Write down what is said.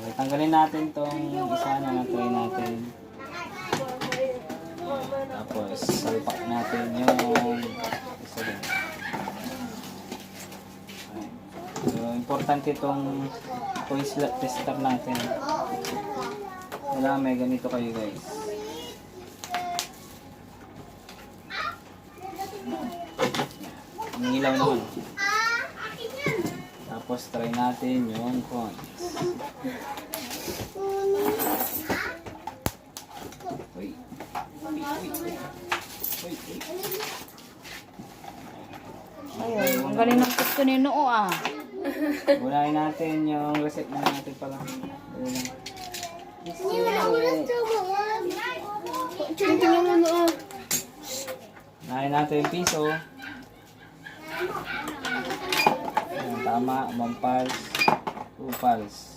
Okay, tanggalin natin tong isa na na-try natin. Tapos, salpak natin yung isa din. Okay. So, importante itong coin slot tester natin. Kailangan may ganito kayo guys. Ang ilaw naman. Tapos, try natin yung coins. Uy. Ayun, ang galing ng gusto ni Noo ah. Unahin natin yung reset na natin pala. Ayun lang. Unahin natin yung piso. Ayan, tama, 1 pulse, 2 pulse.